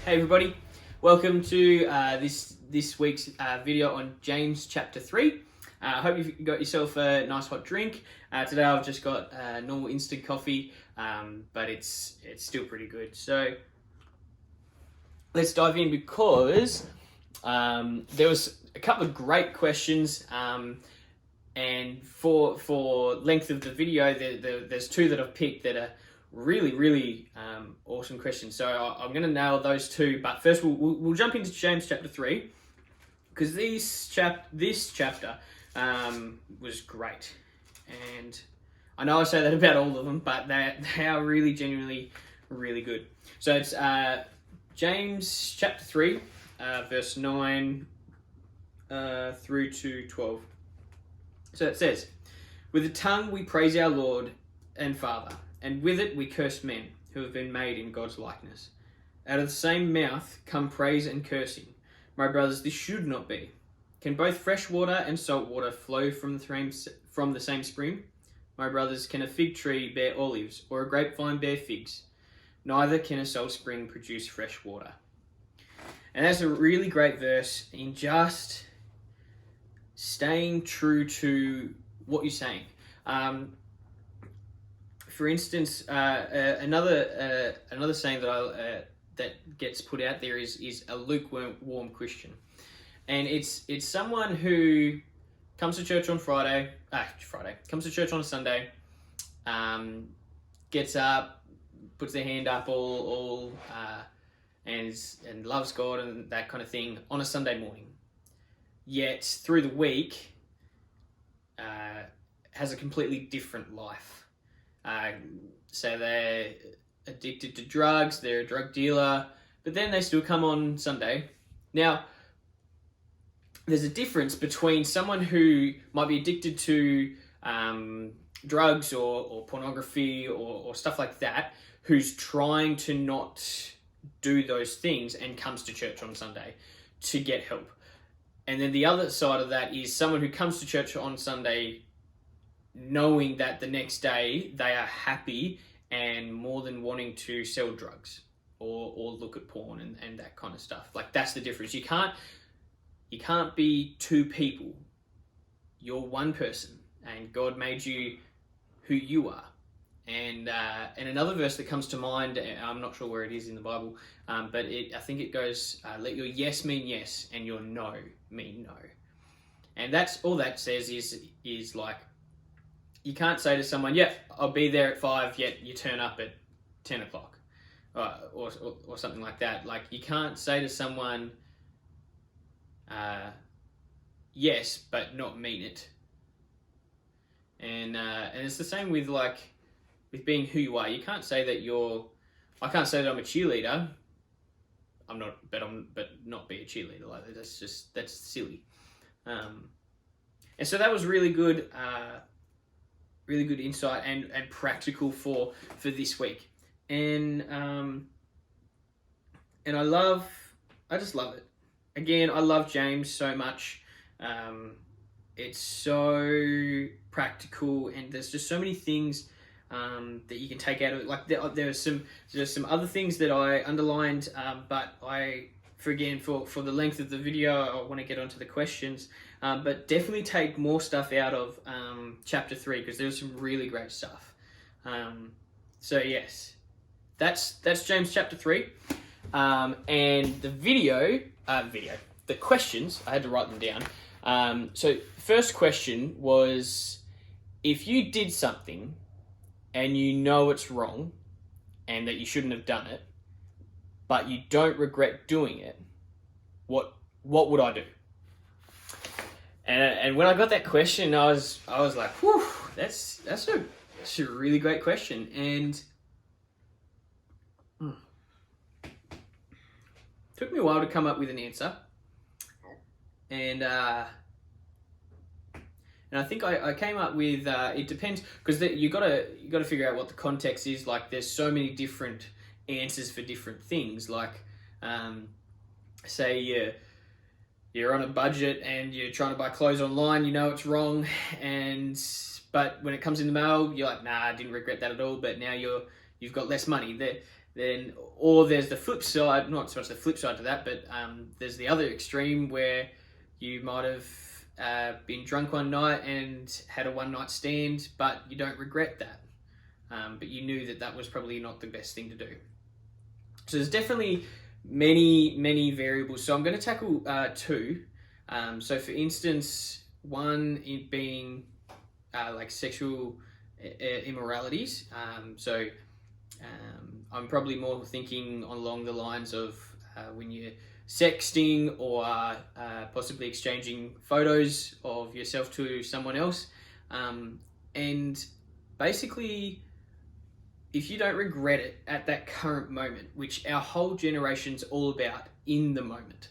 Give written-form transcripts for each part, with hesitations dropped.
Hey everybody, welcome to this week's video on James chapter 3. I hope you've got yourself a nice hot drink. Today I've just got normal instant coffee, but it's still pretty good. So let's dive in because there was a couple of great questions, and for length of the video, there's two that I've picked that are really awesome questions. So I'm going to nail those two, but first we'll jump into James chapter 3 because this chapter was great, and I know I say that about all of them, but they are really genuinely really good. So it's James chapter 3 verse 9 through to 12. So it says, "With the tongue we praise our Lord and Father, and with it we curse men who have been made in God's likeness. Out of the same mouth come praise and cursing. My brothers, this should not be. Can both fresh water and salt water flow from the same spring? My brothers, can a fig tree bear olives, or a grapevine bear figs? Neither can a salt spring produce fresh water." And that's a really great verse in just staying true to what you're saying. For instance, another saying that gets put out there is a lukewarm Christian, and it's someone who comes to church on comes to church on a Sunday, gets up, puts their hand up, and loves God and that kind of thing on a Sunday morning. Yet through the week, has a completely different life. So they're addicted to drugs, they're a drug dealer, but then they still come on Sunday. Now, there's a difference between someone who might be addicted to drugs or pornography or stuff like that, who's trying to not do those things and comes to church on Sunday to get help. And then the other side of that is someone who comes to church on Sunday knowing that the next day they are happy and more than wanting to sell drugs or look at porn and that kind of stuff. Like, that's the difference. You can't be two people. You're one person, and God made you who you are. And another verse that comes to mind, I'm not sure where it is in the Bible, but I think it goes, "Let your yes mean yes, and your no mean no." And that's all that says is like, you can't say to someone, "Yeah, I'll be there at 5," yet you turn up at 10 o'clock, or something like that. Like, you can't say to someone, yes, but not mean it. And it's the same with being who you are. You can't say that I can't say that I'm a cheerleader. I'm not, but not be a cheerleader. Like, that's silly. And so that was really good insight and practical for this week. And I just love it. Again, I love James so much. It's so practical, and there's just so many things that you can take out of it. Like, there's some other things that I underlined, but for the length of the video, I want to get onto the questions. But definitely take more stuff out of chapter 3 because there's some really great stuff. So yes, that's James chapter 3, and the questions, I had to write them down. So first question was, if you did something and you know it's wrong and that you shouldn't have done it, but you don't regret doing it, what would I do? And when I got that question, I was like, whew, that's a really great question. And took me a while to come up with an answer. And I think I came up with, it depends, because you gotta figure out what the context is. Like, there's so many different answers for different things. Like, say you're on a budget and you're trying to buy clothes online, you know it's wrong, but when it comes in the mail, you're like, nah, I didn't regret that at all, but now you've got less money. then, or there's the flip side, not so much the flip side to that, but there's the other extreme where you might have been drunk one night and had a one night stand, but you don't regret that. But you knew that that was probably not the best thing to do. So there's definitely many variables. So I'm going to tackle two. So for instance, one being like sexual immoralities. I'm probably more thinking along the lines of when you're sexting or possibly exchanging photos of yourself to someone else. And basically, if you don't regret it at that current moment, which our whole generation's all about in the moment,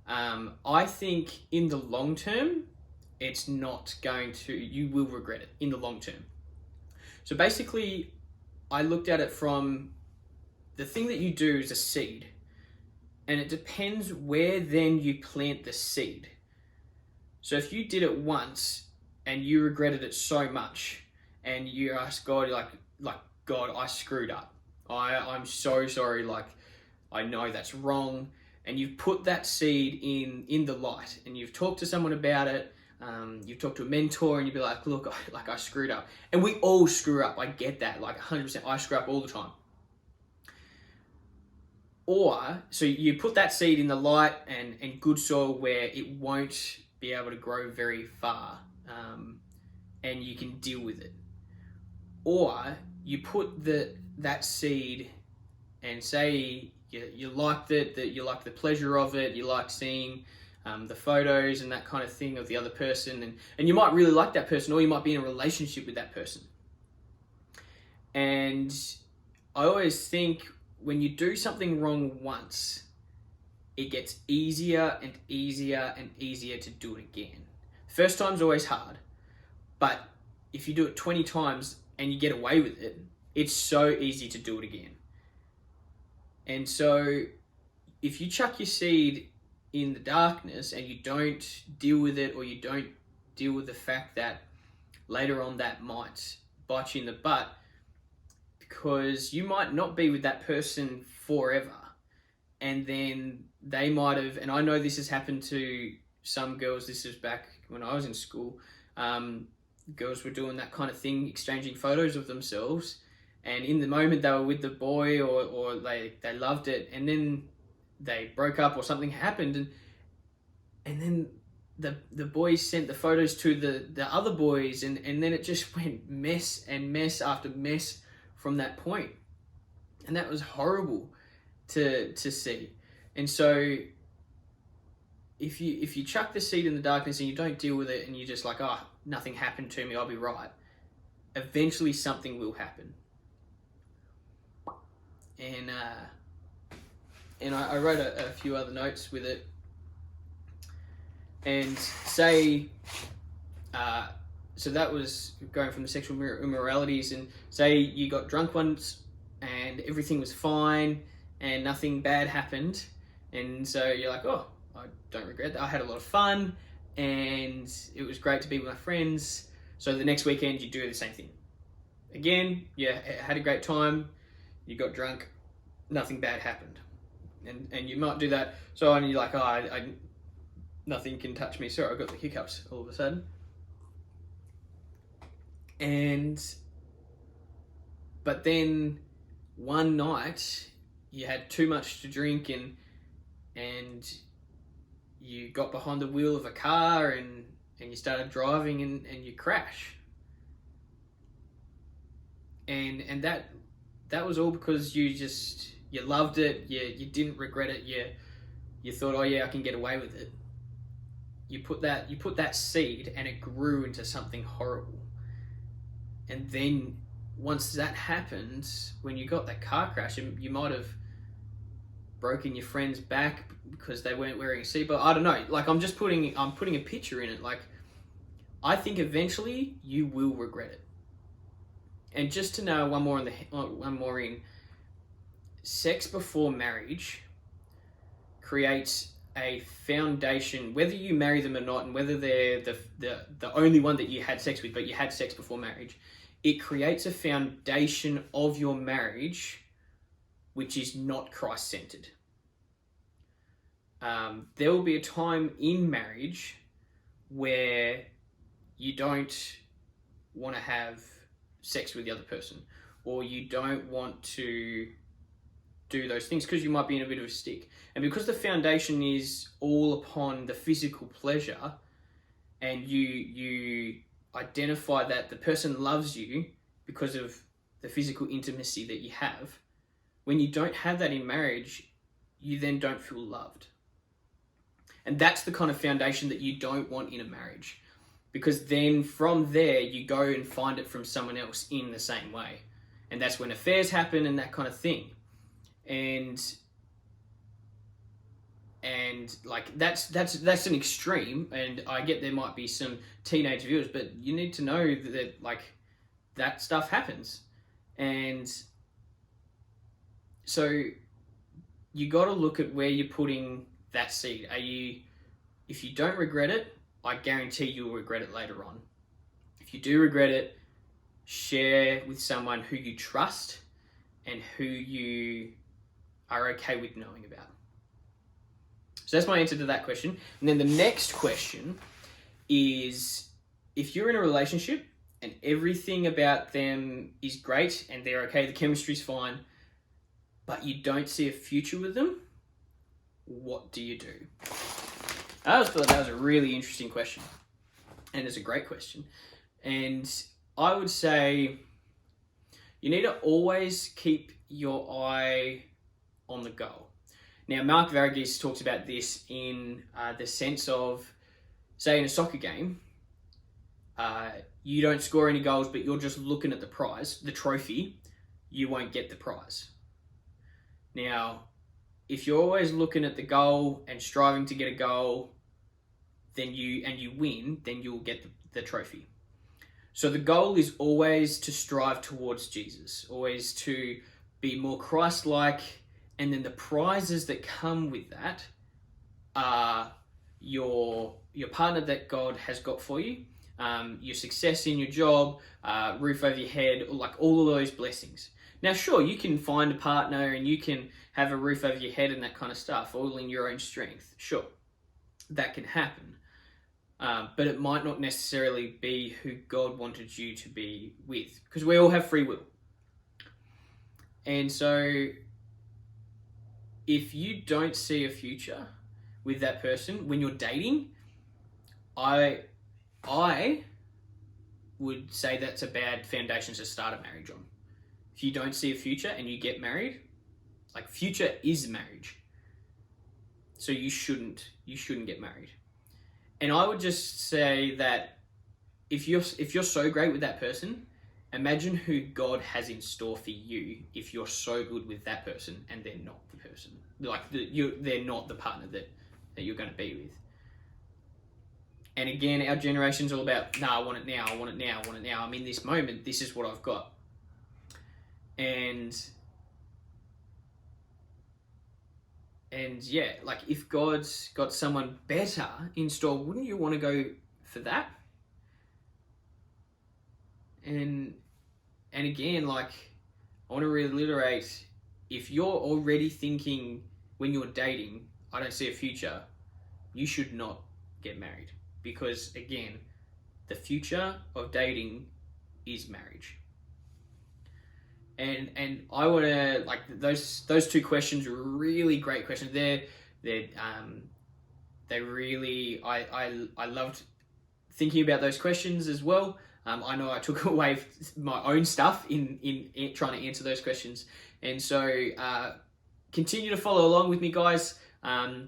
I think in the long term, it's not going to, you will regret it in the long term. So basically, I looked at it from the thing that you do is a seed, and it depends where then you plant the seed. So if you did it once and you regretted it so much, and you ask God, like God, I screwed up. I'm so sorry. Like, I know that's wrong. And you've put that seed in the light, and you've talked to someone about it. You've talked to a mentor, and you'd be like, look, I screwed up. And we all screw up. I get that. Like 100%, I screw up all the time. Or, so you put that seed in the light and good soil where it won't be able to grow very far, and you can deal with it. Or you put that seed and say you liked it, that you like the pleasure of it, you like seeing the photos and that kind of thing of the other person, and you might really like that person, or you might be in a relationship with that person. And I always think when you do something wrong once, it gets easier and easier and easier to do it again. First time's always hard, but if you do it 20 times and you get away with it, it's so easy to do it again. And so if you chuck your seed in the darkness and you don't deal with it, or you don't deal with the fact that later on that might bite you in the butt, because you might not be with that person forever, and then they might have, and I know this has happened to some girls, this is back when I was in school, girls were doing that kind of thing, exchanging photos of themselves, and in the moment they were with the boy, or they loved it, and then they broke up or something happened, and then the boys sent the photos to the other boys, and then it just went mess and mess after mess from that point. And that was horrible to see. And so if you chuck the seed in the darkness and you don't deal with it, and you're just like, oh, nothing happened to me, I'll be right, eventually something will happen. And I wrote a few other notes with it. And say, so that was going from the sexual immoralities, and say you got drunk once and everything was fine and nothing bad happened. And so you're like, oh, I don't regret that. I had a lot of fun and it was great to be with my friends. So the next weekend you do the same thing. Again, yeah, had a great time. You got drunk, nothing bad happened. And you might do that. So and you're like, oh, nothing can touch me. Sorry, I got the hiccups all of a sudden. But then one night you had too much to drink, and you got behind the wheel of a car and you started driving and you crash. And that was all because you loved it, you didn't regret it, you thought, oh yeah, I can get away with it. You put that seed and it grew into something horrible. And then once that happened, when you got that car crash, you might have broken your friend's back because they weren't wearing a seatbelt. I don't know. Like I'm putting a picture in it. Like I think eventually you will regret it. And just to know one more in sex before marriage creates a foundation, whether you marry them or not, and whether they're the only one that you had sex with, but you had sex before marriage, it creates a foundation of your marriage which is not Christ-centered. There will be a time in marriage where you don't want to have sex with the other person, or you don't want to do those things because you might be in a bit of a stick. And because the foundation is all upon the physical pleasure, and you identify that the person loves you because of the physical intimacy that you have, when you don't have that in marriage, you then don't feel loved. And that's the kind of foundation that you don't want in a marriage, because then from there you go and find it from someone else in the same way. And that's when affairs happen and that kind of thing. And like that's an extreme, and I get there might be some teenage viewers, but you need to know that like that stuff happens. And so you got to look at where you're putting that seed. If you don't regret it, I guarantee you'll regret it later on. If you do regret it, share with someone who you trust and who you are okay with knowing about. So that's my answer to that question. And then the next question is, if you're in a relationship and everything about them is great and they're okay, the chemistry's fine, but you don't see a future with them, what do you do? I always thought that was a really interesting question, and it's a great question. And I would say you need to always keep your eye on the goal. Now, Mark Varghese talks about this in the sense of, say in a soccer game, you don't score any goals, but you're just looking at the prize, the trophy, you won't get the prize. Now, if you're always looking at the goal and striving to get a goal, then you win, then you'll get the trophy. So the goal is always to strive towards Jesus, always to be more Christ-like, and then the prizes that come with that are your partner that God has got for you, your success in your job, roof over your head, like all of those blessings. Now, sure, you can find a partner and you can have a roof over your head and that kind of stuff, all in your own strength. Sure, that can happen. But it might not necessarily be who God wanted you to be with, because we all have free will. And so if you don't see a future with that person when you're dating, I would say that's a bad foundation to start a marriage on. If you don't see a future and you get married, like future is marriage. So you shouldn't get married. And I would just say that if you're so great with that person, imagine who God has in store for you if you're so good with that person and they're not the person. Like they're not the partner that you're going to be with. And again, our generation's all about, I want it now, I want it now, I want it now. I'm in this moment, this is what I've got. And yeah, like if God's got someone better in store, wouldn't you want to go for that? And again, like I want to reiterate, if you're already thinking when you're dating, I don't see a future, you should not get married. Because again, the future of dating is marriage. And I want to, like, those two questions are really great questions. They really, I loved thinking about those questions as well. I know I took away my own stuff in trying to answer those questions. And so continue to follow along with me, guys. I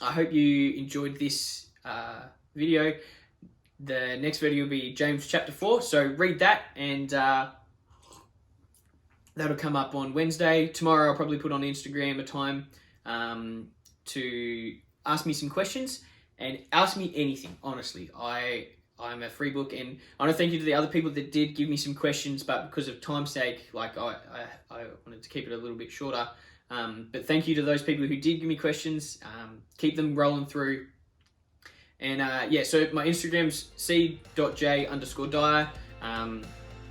hope you enjoyed this video. The next video will be James chapter 4. So read that, and that'll come up on Wednesday. Tomorrow I'll probably put on Instagram a time to ask me some questions, and ask me anything, honestly. I'm a free book, and I want to thank you to the other people that did give me some questions, but because of time's sake, like I wanted to keep it a little bit shorter. But thank you to those people who did give me questions. Keep them rolling through. And yeah, so my Instagram's c.j_dyer.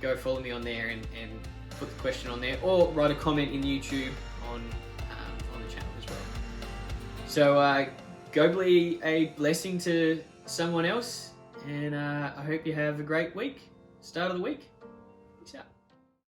Go follow me on there and put the question on there, or write a comment in YouTube on the channel as well. So go be a blessing to someone else, and I hope you have a great week, start of the week. Peace out.